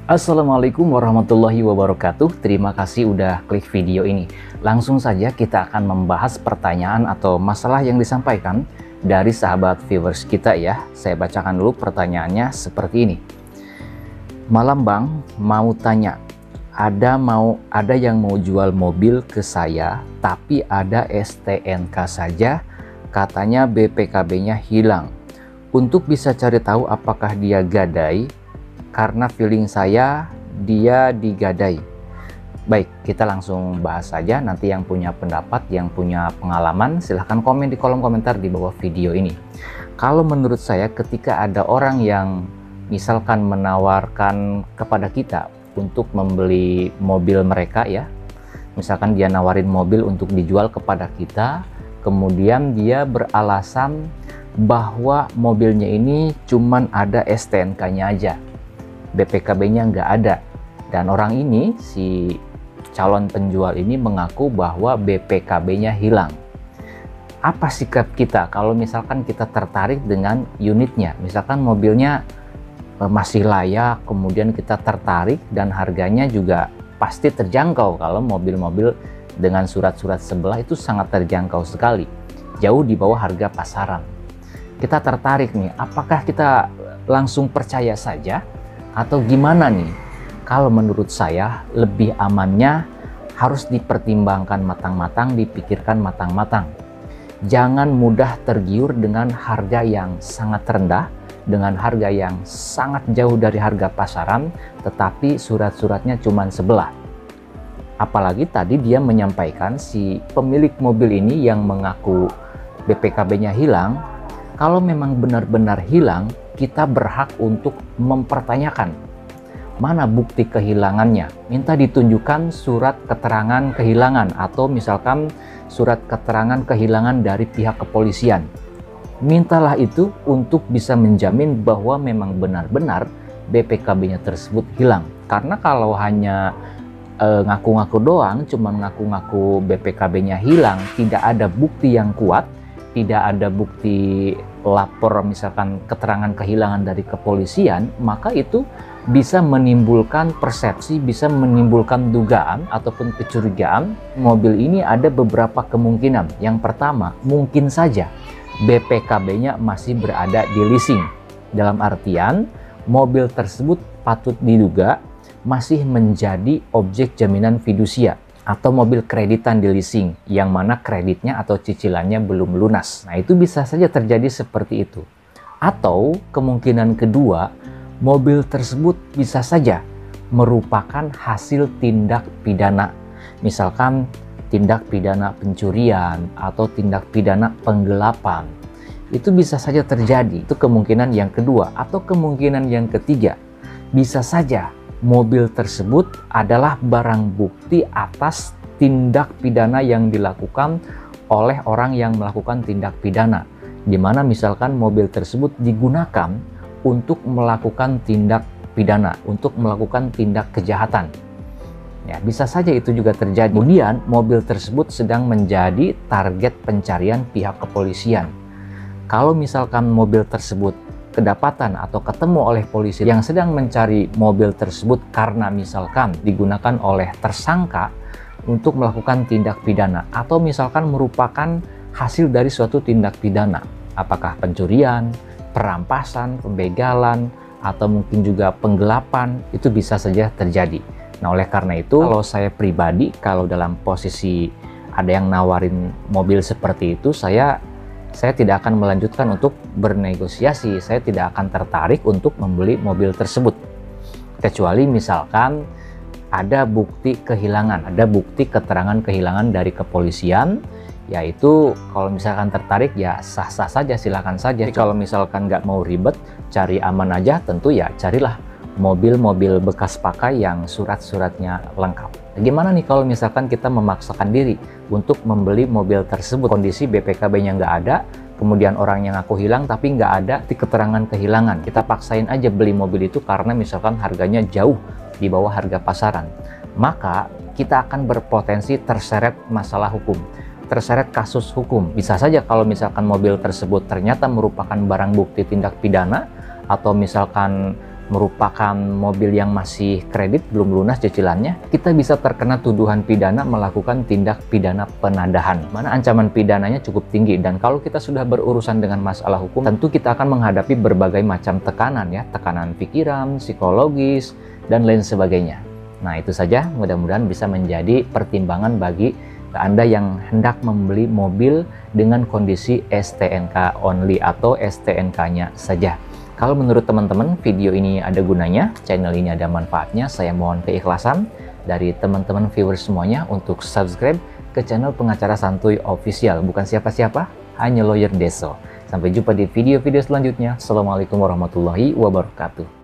Assalamualaikum warahmatullahi wabarakatuh. Terima kasih udah klik video ini. Langsung saja kita akan membahas pertanyaan atau masalah yang disampaikan dari sahabat viewers kita ya. Saya bacakan dulu pertanyaannya seperti ini. Malam Bang, mau tanya. Ada yang mau jual mobil ke saya, tapi ada STNK saja, katanya BPKB-nya hilang. Untuk bisa cari tahu apakah dia gadai, karena feeling saya dia digadai. Baik, kita langsung bahas saja. Nanti yang punya pendapat, yang punya pengalaman, silahkan komen di kolom komentar di bawah video ini. Kalau menurut saya, ketika ada orang yang misalkan menawarkan kepada kita untuk membeli mobil mereka ya, misalkan dia nawarin mobil untuk dijual kepada kita, kemudian dia beralasan bahwa mobilnya ini cuman ada STNK-nya aja, BPKB-nya nggak ada, dan orang ini, si calon penjual ini mengaku bahwa BPKB-nya hilang. Apa sikap kita kalau misalkan kita tertarik dengan unitnya? Misalkan mobilnya masih layak, kemudian kita tertarik dan harganya juga pasti terjangkau. Kalau mobil-mobil dengan surat-surat sebelah itu sangat terjangkau sekali, jauh di bawah harga pasaran. Kita tertarik nih, apakah kita langsung percaya saja atau gimana nih? Kalau menurut saya lebih amannya harus dipertimbangkan matang-matang, dipikirkan matang-matang. Jangan mudah tergiur dengan harga yang sangat rendah, dengan harga yang sangat jauh dari harga pasaran, tetapi surat-suratnya cuma sebelah. Apalagi tadi dia menyampaikan si pemilik mobil ini yang mengaku BPKB-nya hilang. Kalau memang benar-benar hilang, kita berhak untuk mempertanyakan mana bukti kehilangannya. Minta ditunjukkan surat keterangan kehilangan atau misalkan surat keterangan kehilangan dari pihak kepolisian. Mintalah itu untuk bisa menjamin bahwa memang benar-benar BPKB-nya tersebut hilang. Karena kalau hanya ngaku-ngaku doang, cuma ngaku-ngaku BPKB-nya hilang, tidak ada bukti yang kuat, tidak ada bukti lapor misalkan keterangan kehilangan dari kepolisian, maka itu bisa menimbulkan persepsi, bisa menimbulkan dugaan ataupun kecurigaan mobil ini ada beberapa kemungkinan. Yang pertama, mungkin saja BPKB-nya masih berada di leasing. Dalam artian, mobil tersebut patut diduga masih menjadi objek jaminan fidusia atau mobil kreditan di leasing yang mana kreditnya atau cicilannya belum lunas. Nah, itu bisa saja terjadi seperti itu. Atau kemungkinan kedua, mobil tersebut bisa saja merupakan hasil tindak pidana. Misalkan tindak pidana pencurian atau tindak pidana penggelapan. Itu bisa saja terjadi. Itu kemungkinan yang kedua. Atau kemungkinan yang ketiga, bisa saja mobil tersebut adalah barang bukti atas tindak pidana yang dilakukan oleh orang yang melakukan tindak pidana, di mana misalkan mobil tersebut digunakan untuk melakukan tindak pidana, untuk melakukan tindak kejahatan. Ya, bisa saja itu juga terjadi. Kemudian mobil tersebut sedang menjadi target pencarian pihak kepolisian. Kalau misalkan mobil tersebut kedapatan atau ketemu oleh polisi yang sedang mencari mobil tersebut karena misalkan digunakan oleh tersangka untuk melakukan tindak pidana atau misalkan merupakan hasil dari suatu tindak pidana, apakah pencurian, perampasan, pembegalan, atau mungkin juga penggelapan, itu bisa saja terjadi. Nah, oleh karena itu, kalau saya pribadi, kalau dalam posisi ada yang nawarin mobil seperti itu, saya tidak akan melanjutkan untuk bernegosiasi. Saya tidak akan tertarik untuk membeli mobil tersebut. Kecuali misalkan ada bukti kehilangan, ada bukti keterangan kehilangan dari kepolisian, yaitu kalau misalkan tertarik ya sah-sah saja, silakan saja. Jadi kalau misalkan nggak mau ribet, cari aman aja, tentu ya carilah mobil-mobil bekas pakai yang surat-suratnya lengkap. Gimana nih kalau misalkan kita memaksakan diri untuk membeli mobil tersebut, kondisi BPKB-nya nggak ada, kemudian orang yang ngaku hilang tapi nggak ada di keterangan kehilangan. Kita paksain aja beli mobil itu karena misalkan harganya jauh di bawah harga pasaran. Maka kita akan berpotensi terseret masalah hukum, terseret kasus hukum. Bisa saja kalau misalkan mobil tersebut ternyata merupakan barang bukti tindak pidana, atau misalkan merupakan mobil yang masih kredit, belum lunas cicilannya, kita bisa terkena tuduhan pidana melakukan tindak pidana penadahan, mana ancaman pidananya cukup tinggi. Dan kalau kita sudah berurusan dengan masalah hukum, tentu kita akan menghadapi berbagai macam tekanan ya, tekanan pikiran, psikologis, dan lain sebagainya. Nah, itu saja, mudah-mudahan bisa menjadi pertimbangan bagi Anda yang hendak membeli mobil dengan kondisi STNK only atau STNK-nya saja. Kalau menurut teman-teman video ini ada gunanya, channel ini ada manfaatnya, saya mohon keikhlasan dari teman-teman viewers semuanya untuk subscribe ke channel Pengacara Santuy Official. Bukan siapa-siapa, hanya Lawyer Deso. Sampai jumpa di video-video selanjutnya. Assalamualaikum warahmatullahi wabarakatuh.